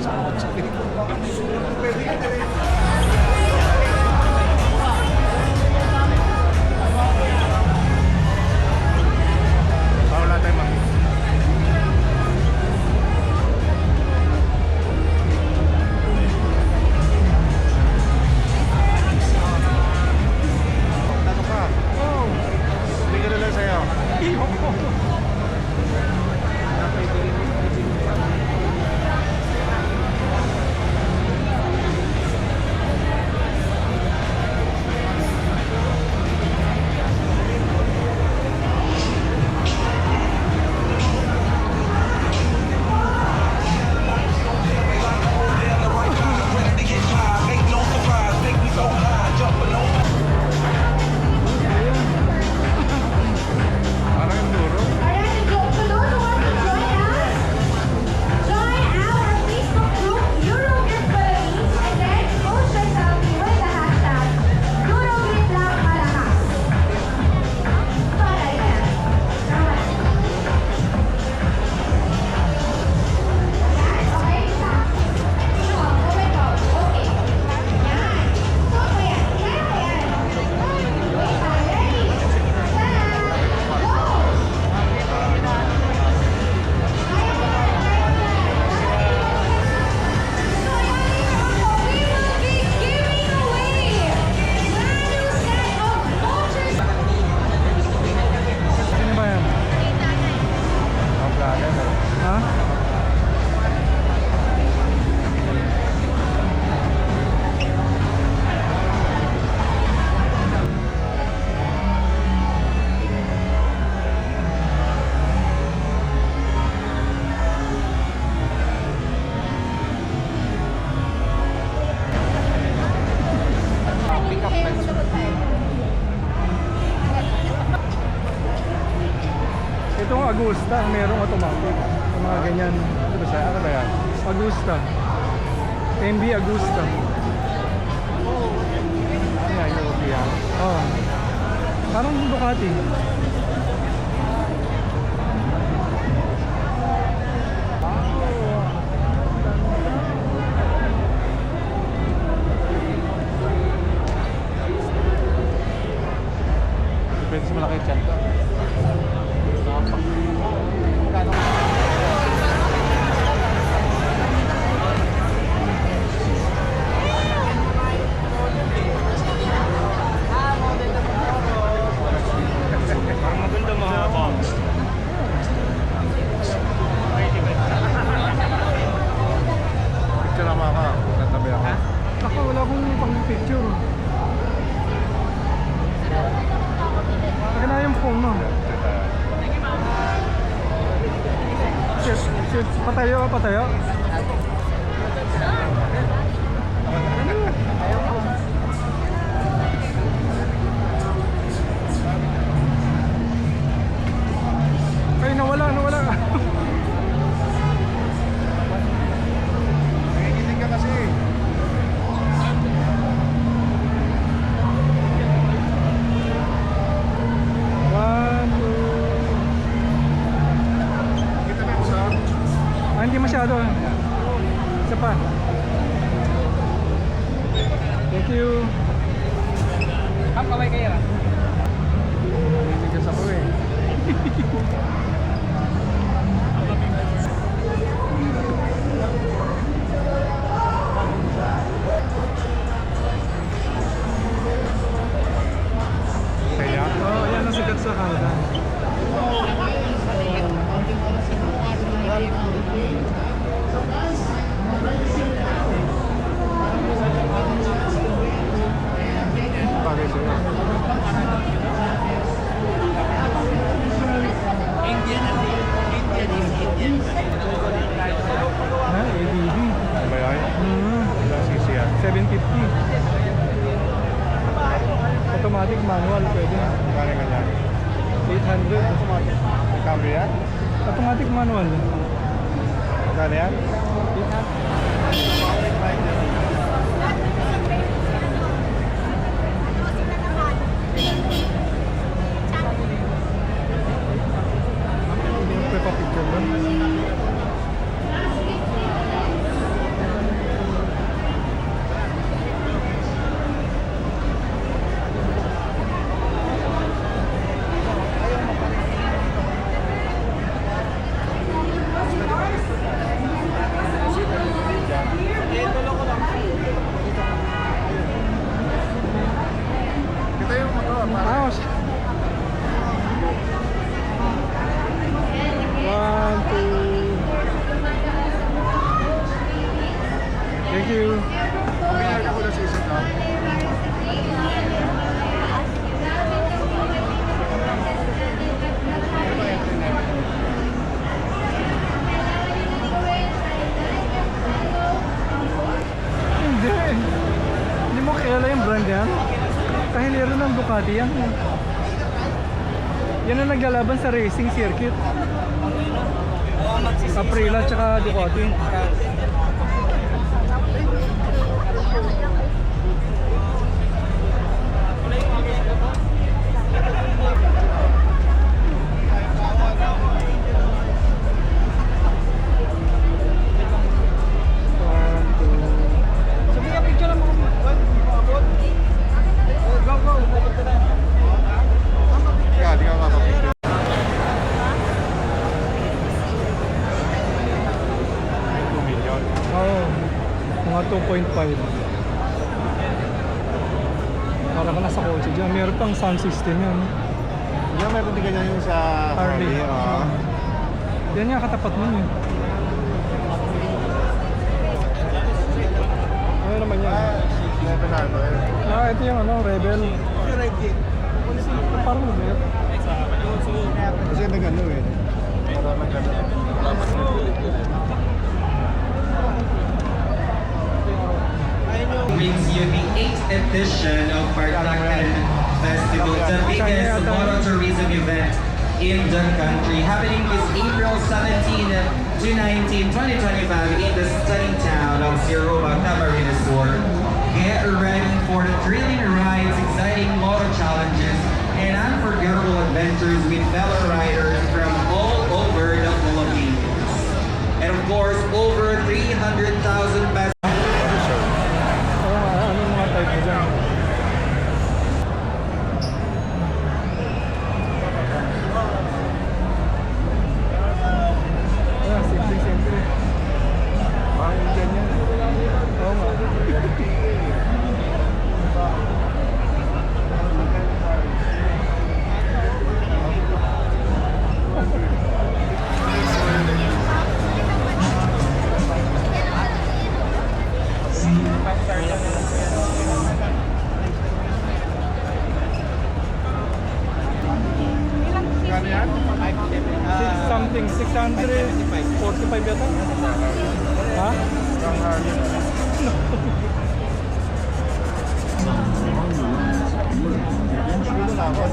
sa kotse. Wala tayong makita. Tato ka? Oo. Hindi ka na lang sa'yo. Iyo ko. Itong Agusta, merong automatic. Yung mga ganyan. Diba siya? Ano ba yan? Agusta. MB Agusta. Ano yan? European? Oo. Parang Ducati. Depende sa malaki chan ko. Ako wala akong pang picture. Akin na yung phone mo. Shit, patayo, patayo. Ay, nawala. Nakikinig ka kasi. Hindi masyado. Isa pa. Thank you. Kaway kayo. Tigas ako eh. Kaya? Oo, yan ang sikat sa Canada. Bagay sa'yo. Indian. Ha? ADV. Ano ba yan? Ilang cc yan? 750. Automatic manual pwede. Kaya ganyan? 800. Automatic. May cambio yan? Automatic manual. Kaya yan? 800. Papicture doon. you. Pumili ako ng season ka. Hindi. Hindi mo kilala yung brand yan. Kahilero ng Ducati yan. Yan ang naglalaban sa racing circuit. Aprilia tsaka Ducati. Sabi ka, picture lang mo. Go, go. Kaya, di ka makapapicture. 2 million. Oo. Mga 2.5. Para ka nasa kotse dyan. Meron pang sound system yan. Yan, meron din ganyan yung sa Harley. Harley. Oo. Yan nga katapat mo yun. Ano naman yan? Leonardo. Ito yung ano, Rebel. Parang Rebel. Kasi nag-ano eh. Para mag-ano. Brings you the 8th edition of Partakan Festival, the biggest motor tourism event in the country, happening this April 17 to 19, 2025 in the stunning town of Siroba, Camarines Sur. Get ready for the thrilling rides, exciting motor challenges, and unforgettable adventures with fellow riders from all over the Philippines. And of course, over 300,000 pesos. Ano mga type mo dyan? Simple. Parang ganyan. Oo nga. Kano yan? Something 645 yata? Ha? Ang Harley. Siguro na ako.